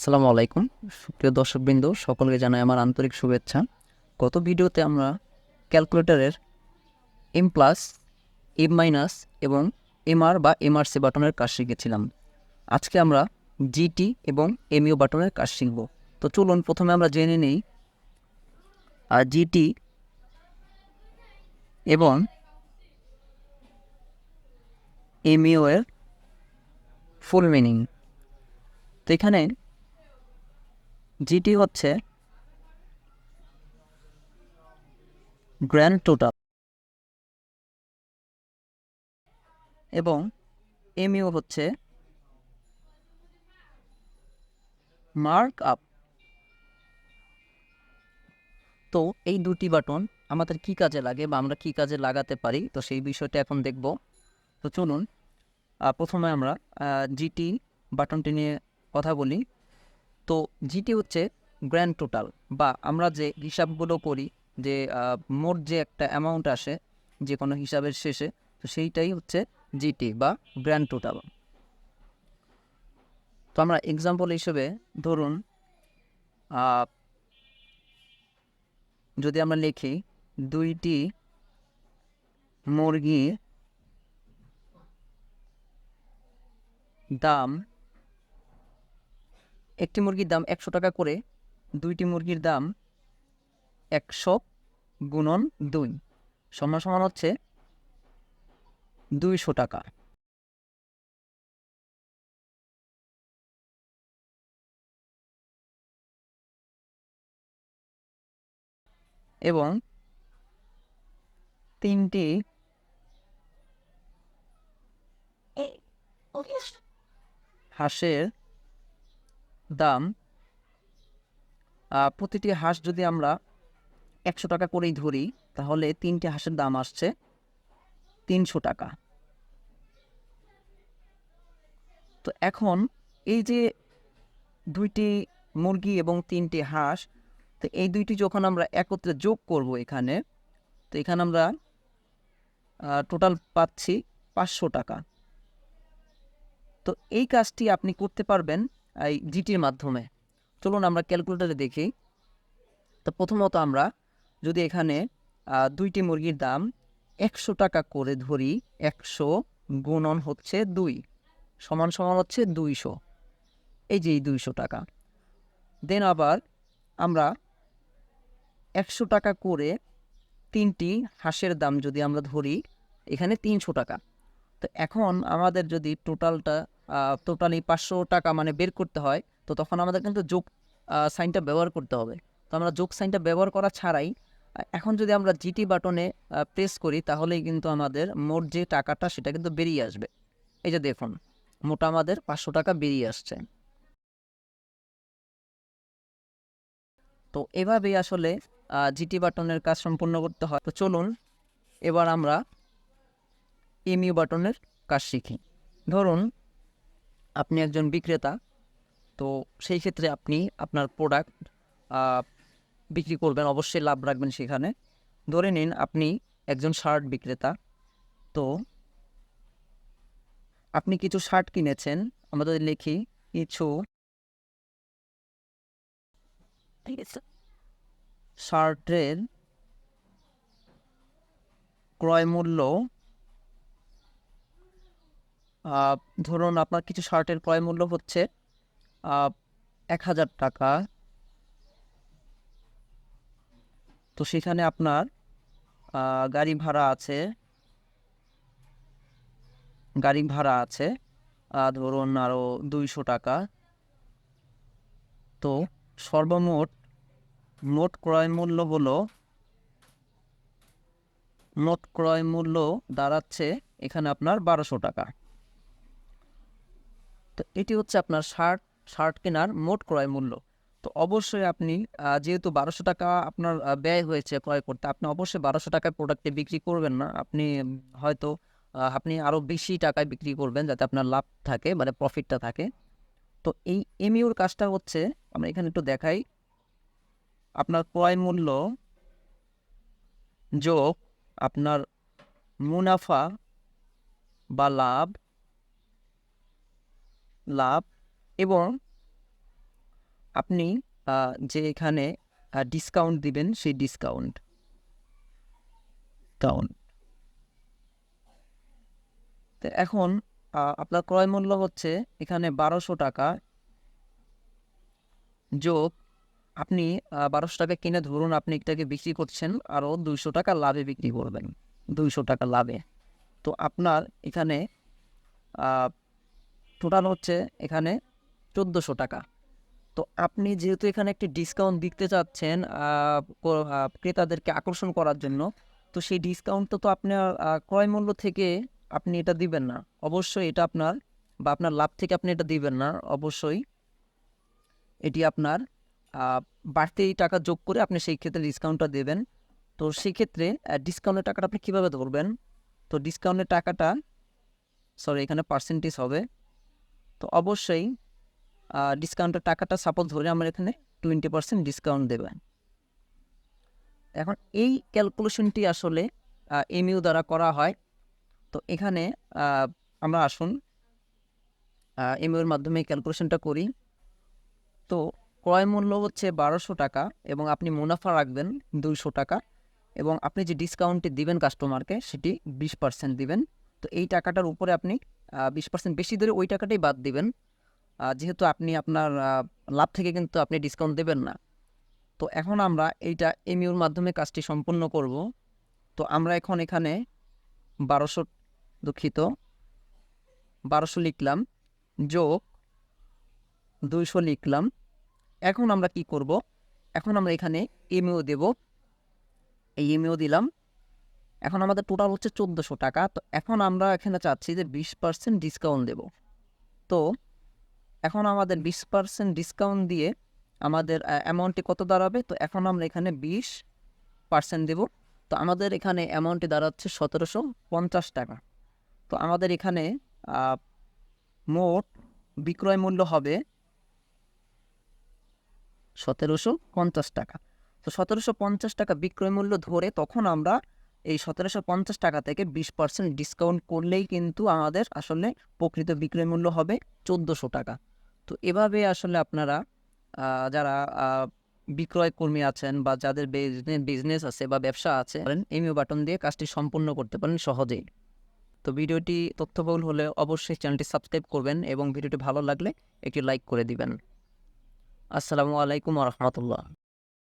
আসসালামু আলাইকুম সুপ্রিয় দর্শকবৃন্দ, সকলকে জানাই আমার আন্তরিক শুভেচ্ছা। গত ভিডিওতে আমরা ক্যালকুলেটরের এম প্লাস, এম মাইনাস এবং এমআর বা এমআরসি বাটনের কাজ শিখেছিলাম। আজকে আমরা জিটি এবং এমইউ বাটনের কাজ শিখব। তো চলুন প্রথমে আমরা জেনে নিই জিটি এবং এমইউ এর ফুল মিনিং। তো এখানে জিটি হচ্ছে গ্র্যান্ড টোটাল এবং এমইউ হচ্ছে মার্ক আপ। তো এই দুটি বাটন আমাদের কি কাজে লাগে বা আমরা কি কাজে লাগাতে পারি, তো সেই বিষয়টা এখন দেখব। তো চলুন প্রথমে আমরা জিটি বাটনটি নিয়ে কথা বলি। তো জিটি হচ্ছে গ্র্যান্ড টোটাল, বা আমরা যে হিসাবগুলো করি, যে মোট যে একটা অ্যামাউন্ট আসে যে কোনো হিসাবের শেষে, তো সেইটাই হচ্ছে জিটি বা গ্র্যান্ড টোটাল। তো আমরা এক্সাম্পল হিসেবে ধরুন যদি আমরা লিখি 2টি মুরগির দাম, একটি মুরগির দাম 100 টাকা করে, 2টি মুরগির দাম 100 গুণন 2 সমান সমান হচ্ছে 200 টাকা। এবং 3টি হাঁসের দাম, প্রতিটি হাঁস যদি আমরা 100 টাকা করেই ধরি, তাহলে 3টি হাঁসের দাম আসছে 300 টাকা। তো এখন এই যে 2টি মুরগি এবং 3টি হাঁস, তো এই দুইটি যখন আমরা একত্রে যোগ করব এখানে, তো এখানে আমরা টোটাল পাচ্ছি 500 টাকা। তো এই কাজটি আপনি করতে পারবেন এই জিটির মাধ্যমে। চলুন আমরা ক্যালকুলেটরে দেখি। তো প্রথমত আমরা যদি এখানে 2টি মুরগির দাম 100 টাকা করে ধরি, 100 গুণন হচ্ছে 2 সমান সমান হচ্ছে 200, এই যে এই 200 টাকা। দেন আবার আমরা 100 টাকা করে 3টি হাঁসের দাম যদি আমরা ধরি, এখানে 300 টাকা। তো এখন আমাদের যদি টোটালি 500 টাকা মানে বের করতে হয়, তো তখন আমাদের কিন্তু যোগ সাইনটা ব্যবহার করতে হবে। তো আমরা যোগ সাইনটা ব্যবহার করা ছাড়াই এখন যদি আমরা জিটি বাটনে প্রেস করি, তাহলেই কিন্তু আমাদের মোট যে টাকাটা সেটা কিন্তু বেরিয়ে আসবে। এই যে দেখুন, মোট আমাদের 500 টাকা বেরিয়ে আসছে। তো এভাবেই আসলে জিটি বাটনের কাজ সম্পূর্ণ করতে হয়। তো চলুন এবার আমরা এমইউ বাটনের কাজ শিখি। ধরুন আপনি একজন বিক্রেতা, তো সেই ক্ষেত্রে আপনি আপনার প্রোডাক্ট বিক্রি করবেন, অবশ্যই লাভ রাখবেন সেখানে। ধরে নিন আপনি একজন শার্ট বিক্রেতা, তো আপনি কিছু শার্ট কিনেছেন। আমরা যদি লিখি কিছু শার্টের ক্রয় মূল্য, ধরুন আপনার কিছু শার্টের ক্রয় মূল্য হচ্ছে 1000 টাকা। তো সেখানে আপনার গাড়ি ভাড়া আছে, ধরুন আরও 200 টাকা। তো সর্বমোট মোট ক্রয় মূল্য দাঁড়াচ্ছে এখানে আপনার 1200 টাকা। তো এটি হচ্ছে আপনার শার্ট কেনার মোট ক্রয় মূল্য। তো অবশ্যই আপনি যেহেতু 1200 টাকা আপনার ব্যয় হয়েছে ক্রয় করতে, আপনি অবশ্যই 1200 টাকায় প্রোডাক্টে বিক্রি করবেন না। আপনি হয়তো আপনি আরও বেশি টাকায় বিক্রি করবেন, যাতে আপনার লাভ থাকে, মানে প্রফিটটা থাকে। তো এই এমইউর কাজটা হচ্ছে, আমরা এখানে একটু দেখাই, আপনার ক্রয় মূল্য যোগ আপনার মুনাফা বা লাভ এবং আপনি যে এখানে ডিসকাউন্ট দিবেন সেই ডিসকাউন্ট তো এখন আপনার ক্রয় মূল্য হচ্ছে এখানে 1200 টাকা যোগ আপনি 1200 টাকা কিনে ধরুন আপনি এটাকে বিক্রি করছেন আরও 200 টাকা লাভে বিক্রি করবেন, 200 টাকা লাভে। তো আপনার এখানে টোটাল হচ্ছে এখানে 1400 টাকা। তো আপনি যেহেতু এখানে একটি ডিসকাউন্ট দিতে চাচ্ছেন ক্রেতাদেরকে আকর্ষণ করার জন্য, তো সেই ডিসকাউন্টটা তো আপনার ক্রয় মূল্য থেকে আপনি এটা দিবেন না, অবশ্যই এটা আপনার বা আপনার লাভ থেকে আপনি এটা দিবেন না, অবশ্যই এটি আপনার বাড়তি টাকা যোগ করে আপনি সেই ক্ষেত্রে ডিসকাউন্টটা দেবেন। তো সেই ক্ষেত্রে ডিসকাউন্টের টাকাটা আপনি কীভাবে ধরবেন? তো ডিসকাউন্টের টাকাটা এখানে পার্সেন্টেজ হবে। তো অবশ্যই ডিসকাউন্টের টাকাটা সাপোজ ধরে আমরা এখানে 20% ডিসকাউন্ট দেবেন। এখন এই ক্যালকুলেশনটি আসলে এমইউ দ্বারা করা হয়। তো এখানে আমরা আসুন এমইউর মাধ্যমে ক্যালকুলেশনটা করি। তো ক্রয় মূল্য হচ্ছে 1200 টাকা এবং আপনি মুনাফা রাখবেন 200 টাকা এবং আপনি যে ডিসকাউন্টটি দিবেন কাস্টমারকে সেটি 20% দিবেন। তো এই টাকাটার উপরে আপনি 20% বেশি ধরে ওই টাকাটাই বাদ দিবেন, যেহেতু আপনি আপনার লাভ থেকে কিন্তু আপনি ডিসকাউন্ট দেবেন না। তো এখন আমরা এইটা এমইউর মাধ্যমে কাজটি সম্পূর্ণ করব। তো আমরা এখন এখানে 1200 লিখলাম যোগ 200 লিখলাম। এখন আমরা কি করব? এখন আমরা এখানে এমইউ দেব, এই এমইউ দিলাম। এখন আমাদের টোটাল হচ্ছে 1400 টাকা। তো এখন আমরা এখানে চাচ্ছি যে 20% ডিসকাউন্ট দেব। তো এখন আমাদের 20% ডিসকাউন্ট দিয়ে আমাদের অ্যামাউন্টটি কত দাঁড়াবে? তো এখন আমরা এখানে 20% দেব। তো আমাদের এখানে অ্যামাউন্টটি দাঁড়াচ্ছে 1750 টাকা। তো আমাদের এখানে মোট বিক্রয় মূল্য হবে 1750 টাকা। তো 1750 টাকা বিক্রয় মূল্য ধরে তখন আমরা এই 1750 টাকা থেকে 20% ডিসকাউন্ট করলেই কিন্তু আমাদের আসলে প্রকৃত বিক্রয় মূল্য হবে 1400 টাকা। তো এভাবে আসলে আপনারা যারা বিক্রয় কর্মী আছেন বা যাদের বিজনেস আছে বা ব্যবসা আছে, এমইউ বাটন দিয়ে কাজটি সম্পূর্ণ করতে পারেন সহজেই। তো ভিডিওটি তথ্যবহুল হলে অবশ্যই চ্যানেলটি সাবস্ক্রাইব করবেন এবং ভিডিওটি ভালো লাগলে একটি লাইক করে দিবেন। আসসালামু আলাইকুম ওয়া রাহমাতুল্লাহ।